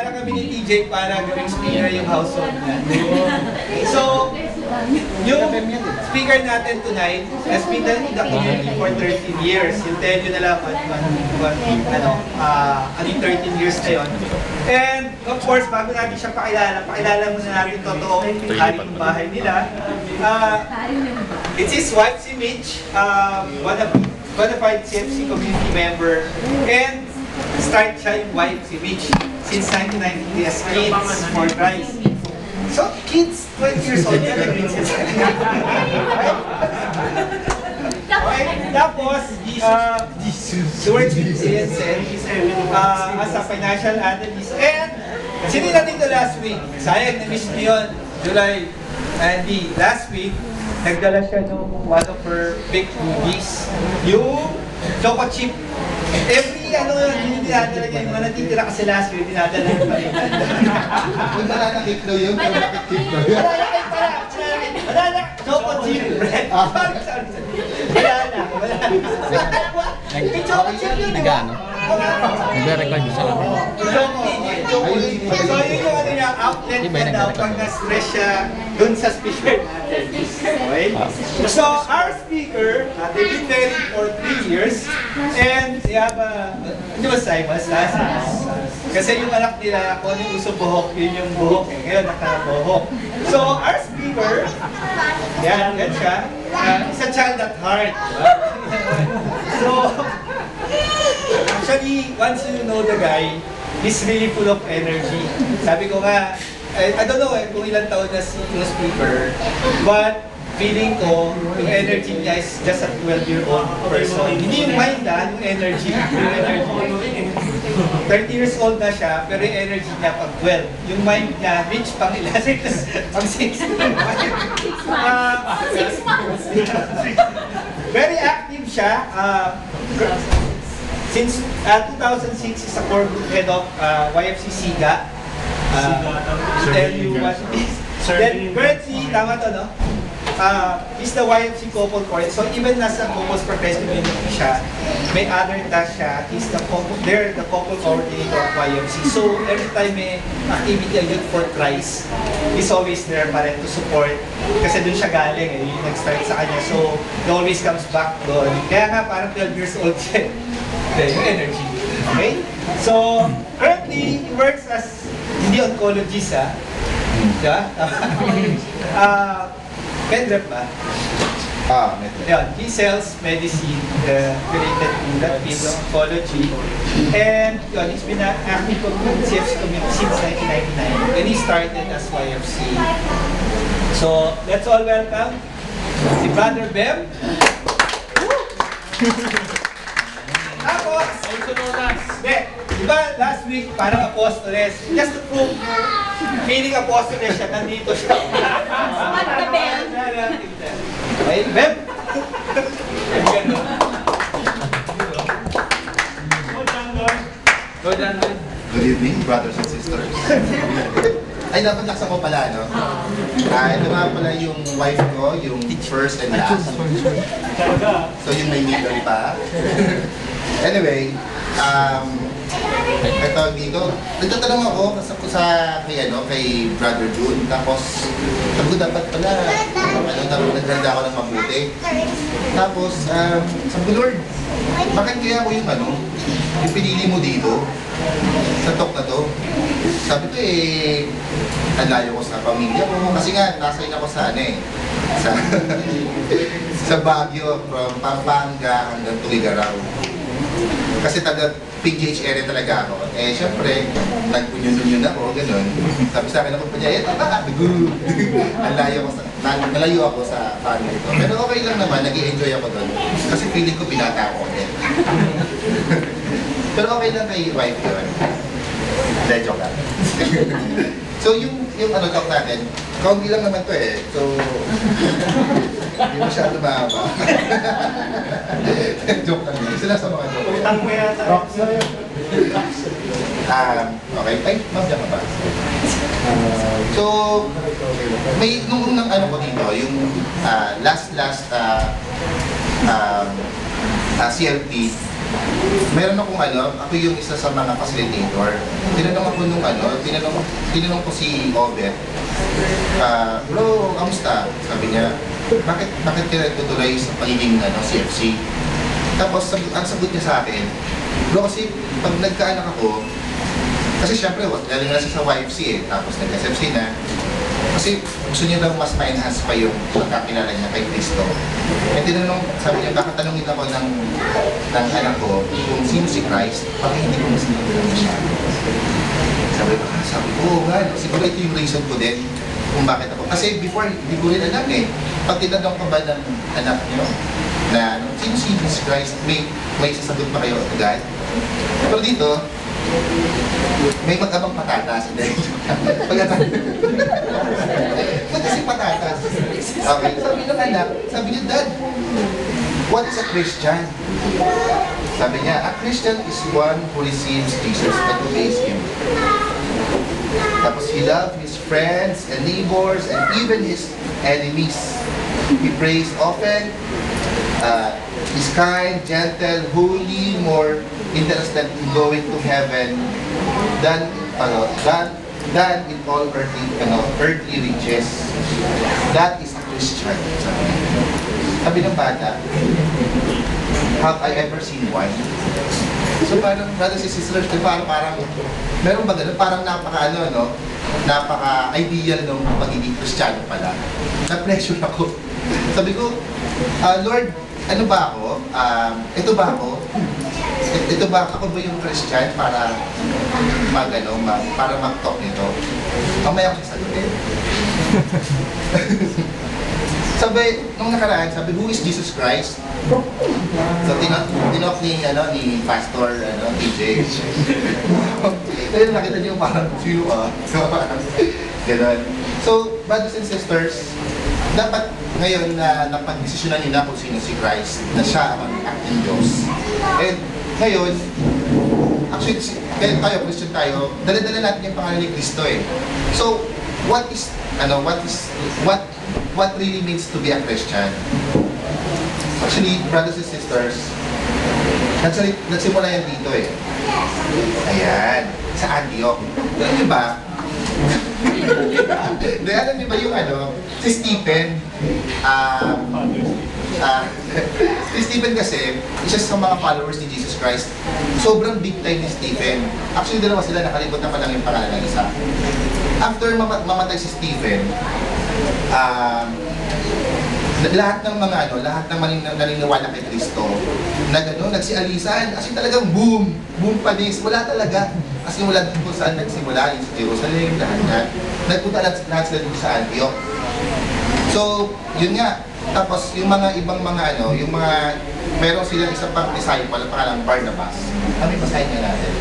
Nagtaka kami ni TJ para gawing speaker yung household na. So, yung speaker natin tonight has been in the community for 13 years. Yung tell you na lang ano yung 13 years na yun. And of course, bago natin siya pakilala muna natin totoong hari ng bahay nila. It's his wife, si Mitch, bona fide CFC community member. And start siya yung wife, si Mitch, since 1993 as kids for Christ. So, kids, 12 years old, yan ang kids. Okay, tapos, he works with CNCN as a financial analyst. And, sino natin ito last week? Sayang, na-miss niyo yun, July. And last week, nagdala siya ng one of her big movies, yung Choco Chip. Every yung dinadala niya, yung mga natitira kasi last year, dinadala yung palitan. Kung nananakit yun, nananakit daw yun. Wala na, Choco Chip bread. Sorry. Wala na. May Choco Chip yun, di ba? Nagre-record sa amin. So yun yung ano niya, outlet niya daw pag na-stress siya dun sa speaker natin. Okay? So our speaker, they've been married for 3 years and they have hindi ba Simas? Kasi yung anak nila, kung ano yung uso buhok, yun yung buhok eh. Ngayon naka-buhok. So our speaker, yan siya, is a child at heart. So, actually, once you know the guy, he's really full of energy. Sabi ko nga, I don't know kung ilang taon na yung speaker, but feeling ko, yung energy niya is just a 12-year-old person. Hindi yung mind yung energy. 30 years old na siya, pero yung energy niya pag 12. Yung mind niya, Mitch, pang ilan? Pang 6. 6 months. Very active siya. Since 2006, is a core group head of YFC Siga. Tell you what it is. Then currently, tama to, no? He's the YFC couple coordinator. So even nasa couples professional community siya, may other task siya. He's the couple coordinator of YFC. So every time may activity ang Youth for Christ, he's always there pa rin to support. Kasi dun siya galing, yung nag-start sa kanya. So he always comes back doon. Kaya nga parang 12 years old siya. Yung energy. Okay? So currently, he works as, hindi oncologist diba? Medrep ba? Medrep. Yeah, he sells medicine related to that field of oncology. And he's been active in CFC community since 1999. And he started as YFC. So, let's all welcome si Brother Bem. Tapos, diba last week parang apostoles. Just to prove feeling apostoles siya, nandito siya. Okay, Bem? Good evening, brothers and sisters. Ay, dapat laksa ko pala, no? Ito nga pala yung wife ko, yung first and last. So, yung may middle pa. Anyway, ito dito, nagtatanong ako kay Brother June, tapos sabi ko dapat pala, naghanda ako ng mabuti. Tapos, sabi ko, Lord, bakit kaya ako yung pinili mo dito, sa talk na to? Sabi ko ang layo ko sa pamilya ko, kasi nga, nasayin ako sa sa Baguio, from Pampanga hanggang Tugigaraw. Kasi taga PGH area talaga ako. Syempre, nagpunyon-punyon ako, gano'n. Sabi sa akin ako pa niya, nalayo ako sa family ko. Pero okay lang naman, nag-i-enjoy ako doon. Kasi feeling ko binata ako din. Pero okay lang kay wife yun. Joke lang. So yung talk natin, kaunti lang naman to So, hindi masyado mahaba. Joke lang yun. Sila sa mga joke. Utang mo yata. Okay. Ay, ma'am, ka ba? So, may nung unang ko dito, yung last CLP, meron akong ako yung isa sa mga facilitator. Tinanong ako nung tinanong ko si Obet, bro, kamusta? Sabi niya, bakit ka nagtutuloy sa pagiging CFC? Tapos ang sagot niya sa akin, bro, kasi pag nagkaanak ako, kasi syempre, galing na siya sa YFC tapos nag-SFC na, kasi gusto niya daw mas ma-enhance pa yung pagkakilala niya kay Cristo. Kaya tinanong, sabi niya, bakit tanongin ako ng anak ko kung sino si Christ, bakit hindi ko mas nilalaman siya? Sabi ko, oo nga, siguro ito yung reason ko din kung bakit ako. Kasi before, hindi ko rin alam Pag tinanong ka ba ng anak niyo na sino si Jesus Christ, may sasagot pa kayo agad. Pero dito, may mag-abang patatas. Ba't kasi patatas? Okay, sabi ng anak, sabi niya, Dad, what is a Christian? Sabi niya, a Christian is one who receives Jesus and obeys Him. Tapos he loves his friends and neighbors and even his enemies. He prays often, is kind, gentle, holy, more interested in going to heaven than in all earthly riches. That is a Christian. Sabi ng bata, have I ever seen one? So parang, brothers and sisters, parang meron ba ganun? Parang napaka-ideal ng pagiging Kristiyano pala. Na-pressure ako. Sabi ko, Lord, ano ba ako? Ito ba ako? Ako ba yung Christian para para mag-talk nito? Mamaya ko sasagutin. Sabi, nung nakaraan, sabi, who is Jesus Christ? So, tinok ni Pastor, TJ. Kaya nakita niyo parang, sino ka? Ganon. So, brothers and sisters, dapat ngayon na napag-desisyonan niyo na kung sino si Christ, na siya ang acting Diyos. And ngayon, actually, tayo, Christian tayo, dala-dala natin yung pangalan ni Cristo So, what really means to be a Christian? Actually, brothers and sisters, nagsimula yan dito Ayan, sa Antioch. Alam niyo ba? Alam niyo ba yung si Stephen, si Stephen kasi, isa sa mga followers ni Jesus Christ, sobrang big time ni Stephen. Actually, dalawa sila, nakalimutan pa lang yung pangalan ng isa. After mamatay si Stephen, lahat ng naniniwala kay Cristo, nagsialisan, as in talagang boom panis, wala talaga. As in wala kung saan nagsimula, yung sa Jerusalem, lahat nagpunta lahat sila dito sa Antioch. So, yun nga. Tapos, yung mga ibang meron silang isang pang disciple, pangalang Barnabas. Kami basahin niya natin.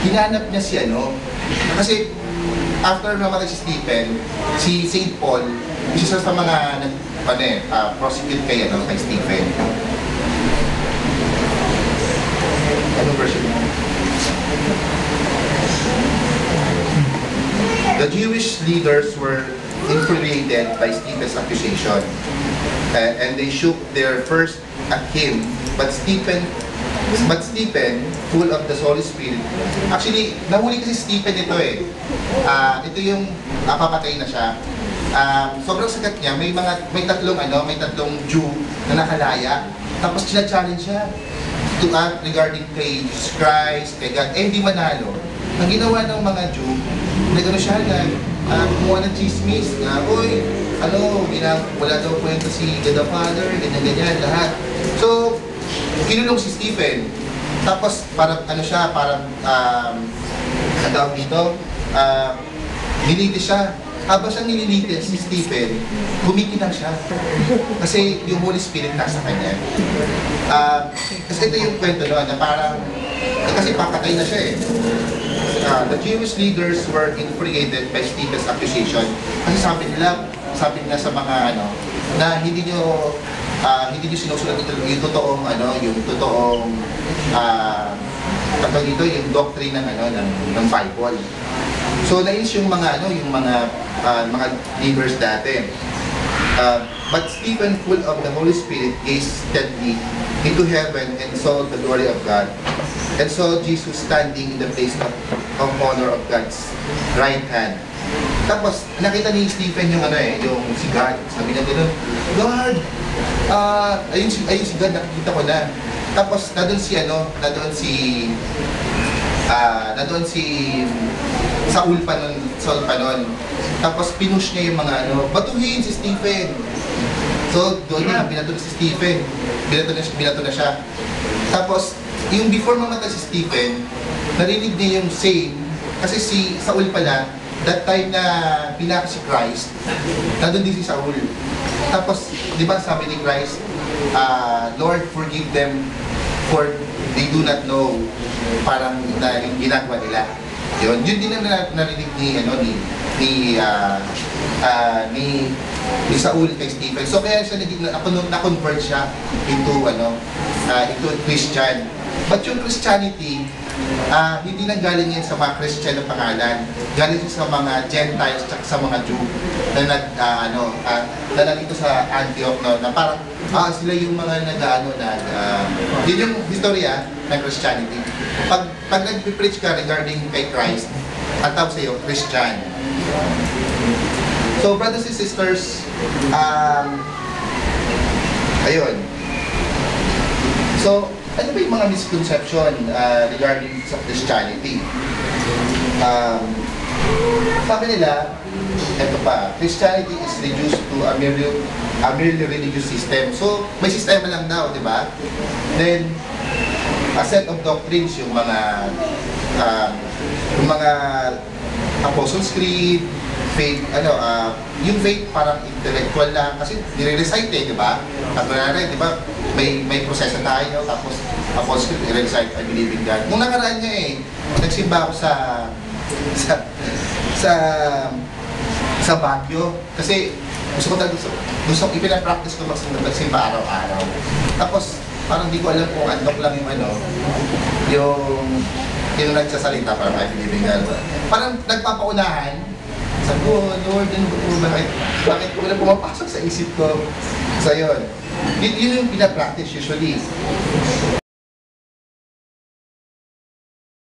Hinanap niya kasi after namatay si Stephen, si St. Paul, isa sa mga prosecute kay Stephen. Anong version mo? The Jewish leaders were infuriated by Stephen's accusation, and they shook their fist at him. But Stephen, full of the Holy Spirit, actually, nahuli kasi Stephen ito ito yung papatay na siya. Sobrang sagat niya, may tatlong Jew na nakalaya, tapos sina-challenge siya to act regarding kay Jesus Christ, kay God, hindi manalo. Ang ginawa ng mga Jew, siya kumuha ng chismis na, wala daw kwento si God the Father, ganyan, lahat. So, kinulong si Stephen. Tapos, parang nilitis siya. Habang siyang nililitis si Stephen, gumikinang siya. Kasi yung Holy Spirit nasa kanya. Kasi ito yung kwento na parang, kasi papatay na siya The Jewish leaders were infuriated by Stephen's accusation. Kasi sabi nila sa mga na hindi nyo sinusunod yung totoong yung doctrine ng Bible. So nais yung mga leaders dati. But Stephen, full of the Holy Spirit, gazed steadily into heaven and saw the glory of God, and saw Jesus standing in the place of honor of God's right hand. Tapos, nakita ni Stephen yung yung si God. Sabi niya gano'n, God, ayun si God, nakikita ko na. Tapos, nandun si Saul pa nun. Tapos, pinush niya yung mga batuhin si Stephen. So, doon na, binato na si Stephen. Binato na siya. Tapos, yung before mamatay si Stephen, narinig niya yung same, kasi si Saul pala, that time na pinaka si Christ, nandun din si Saul. Tapos, di ba sabi ni Christ, Lord, forgive them for they do not know, parang yung ginagawa nila. Yun din na narinig ni Saul kay Stephen. So kaya siya na-convert siya into Christian. But yung Christianity, hindi nang galing yan sa mga Christian na pangalan. Galing sa mga Gentiles at sa mga Jew na nandito sa Antioch, na parang sila yung mga yun yung historia ng Christianity. Pag nag-preach ka regarding kay Christ, ang tawag sa'yo, Christian. So, brothers and sisters, ayun. So, ano ba yung mga misconception regarding sa Christianity? Sabi nila, ito pa, Christianity is reduced to a merely religious system. So, may sistema lang daw, di ba? Then, a set of doctrines, yung mga Apostles' Creed, faith, yung faith parang intellectual lang, kasi nire-recite di ba? At di ba, may proseso tayo, tapos Apostles' Creed, nire-recite, I believe in God. Nung nakaraan niya nagsimba ako sa Baguio, kasi gusto ipinapractice ko magsimba araw-araw. Tapos, parang di ko alam kung andok lang yung nagsasalita, parang I believe in God. Parang nagpapaunahan, sabi ko, Lord, bakit ko wala pumapasok sa isip ko? So yun yung pinapractice usually.